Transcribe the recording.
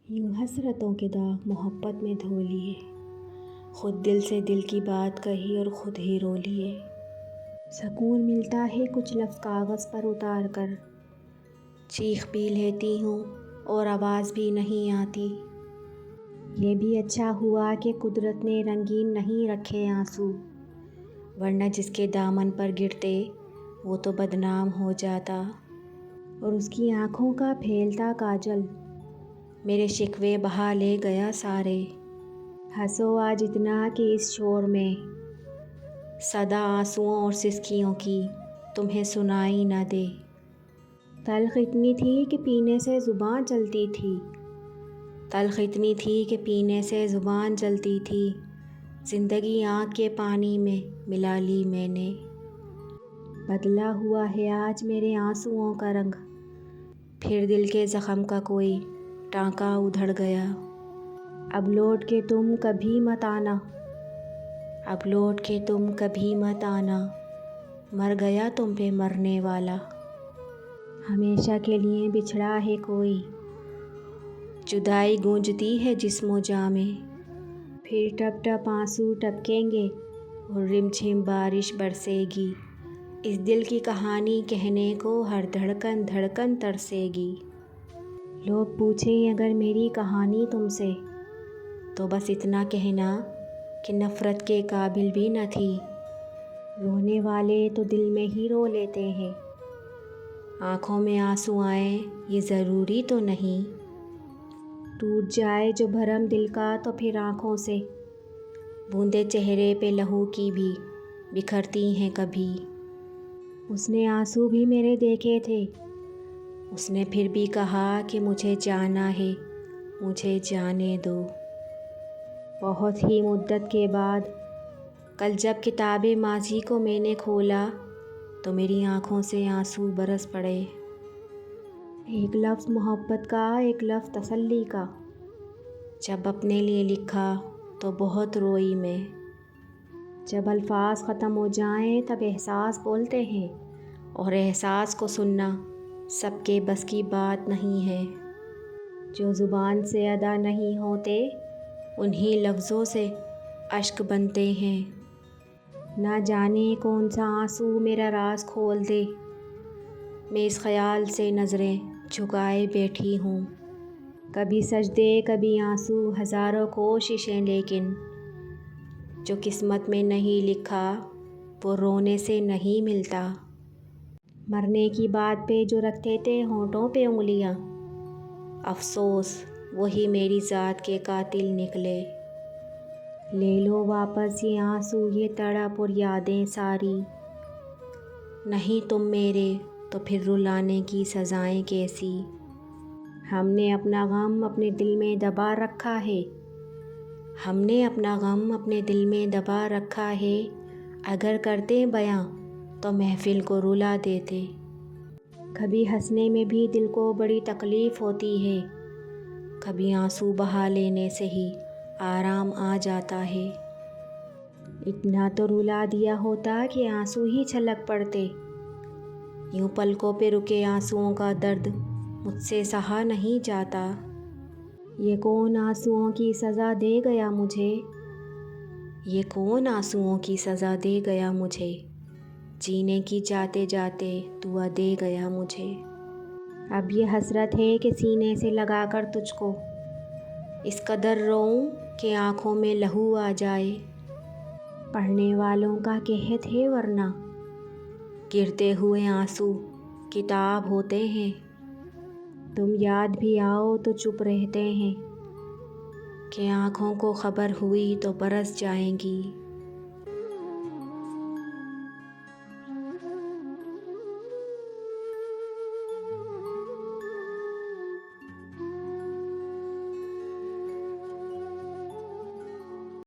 यूं हसरतों के दाग मोहब्बत में धो लिए, खुद दिल से दिल की बात कही और खुद ही रो लिए। सुकून मिलता है कुछ लफ्ज़ कागज़ पर उतार कर, चीख पी लेती हूँ और आवाज़ भी नहीं आती। ये भी अच्छा हुआ कि कुदरत ने रंगीन नहीं रखे आंसू, वरना जिसके दामन पर गिरते वो तो बदनाम हो जाता। और उसकी आँखों का फैलता काजल मेरे शिकवे बहा ले गया सारे। हंसो आज इतना कि इस शोर में सदा आंसुओं और सिसकियों की तुम्हें सुनाई न दे। तल्ख़ इतनी थी कि पीने से ज़ुबान जलती थी, तल्ख़ इतनी थी कि पीने से ज़ुबान जलती थी। ज़िंदगी आँख के पानी में मिला ली मैंने। बदला हुआ है आज मेरे आंसुओं का रंग, फिर दिल के ज़ख़म का कोई टाँका उधड़ गया। अब लौट के तुम कभी मत आना, अब लौट के तुम कभी मत आना, मर गया तुम पे मरने वाला। हमेशा के लिए बिछड़ा है कोई, जुदाई गूंजती है जिस्मो जाँ में। फिर टप टप आंसू टपकेंगे और रिमझिम बारिश बरसेगी। इस दिल की कहानी कहने को हर धड़कन धड़कन तरसेगी। लोग पूछें अगर मेरी कहानी तुमसे, तो बस इतना कहना कि नफ़रत के काबिल भी न थी। रोने वाले तो दिल में ही रो लेते हैं, आँखों में आंसू आए ये ज़रूरी तो नहीं। टूट जाए जो भरम दिल का तो फिर आँखों से बूंदे चेहरे पे लहू की भी बिखरती हैं कभी। उसने आंसू भी मेरे देखे थे, उसने फिर भी कहा कि मुझे जाना है, मुझे जाने दो। बहुत ही मुद्दत के बाद कल जब किताबे माज़ी को मैंने खोला, तो मेरी आँखों से आंसू बरस पड़े। एक लफ्ज़ मोहब्बत का, एक लफ्ज़ तसल्ली का, जब अपने लिए लिखा तो बहुत रोई मैं। जब अल्फाज ख़त्म हो जाएं तब एहसास बोलते हैं, और एहसास को सुनना सबके बस की बात नहीं है। जो ज़ुबान से अदा नहीं होते उन्हीं लफ्ज़ों से अश्क बनते हैं। ना जाने कौन सा आंसू मेरा राज खोल दे, मैं इस ख़याल से नज़रें झुकाए बैठी हूँ। कभी सजदे कभी आंसू हज़ारों कोशिशें, लेकिन जो किस्मत में नहीं लिखा वो रोने से नहीं मिलता। मरने की बात पे जो रखते थे होंठों पे उंगलियां, अफ़सोस वही मेरी ज़ात के कातिल निकले। ले लो वापस ये आंसू, ये तड़प और यादें सारी। नहीं तुम मेरे तो फिर रुलाने की सज़ाएं कैसी। हमने अपना गम अपने दिल में दबा रखा है, हमने अपना गम अपने दिल में दबा रखा है। अगर करते बयां तो महफ़िल को रुला देते। कभी हंसने में भी दिल को बड़ी तकलीफ़ होती है, कभी आंसू बहा लेने से ही आराम आ जाता है। इतना तो रुला दिया होता कि आंसू ही छलक पड़ते। यूं पलकों पे रुके आंसुओं का दर्द मुझसे सहा नहीं जाता। ये कौन आंसुओं की सज़ा दे गया मुझे, ये कौन आंसुओं की सज़ा दे गया मुझे। जीने की जाते जाते दुआ दे गया मुझे। अब ये हसरत है कि सीने से लगाकर तुझको इस कदर रोऊं कि आँखों में लहू आ जाए। पढ़ने वालों का कहत है वरना, गिरते हुए आंसू किताब होते हैं। तुम याद भी आओ तो चुप रहते हैं कि आँखों को खबर हुई तो बरस जाएंगी।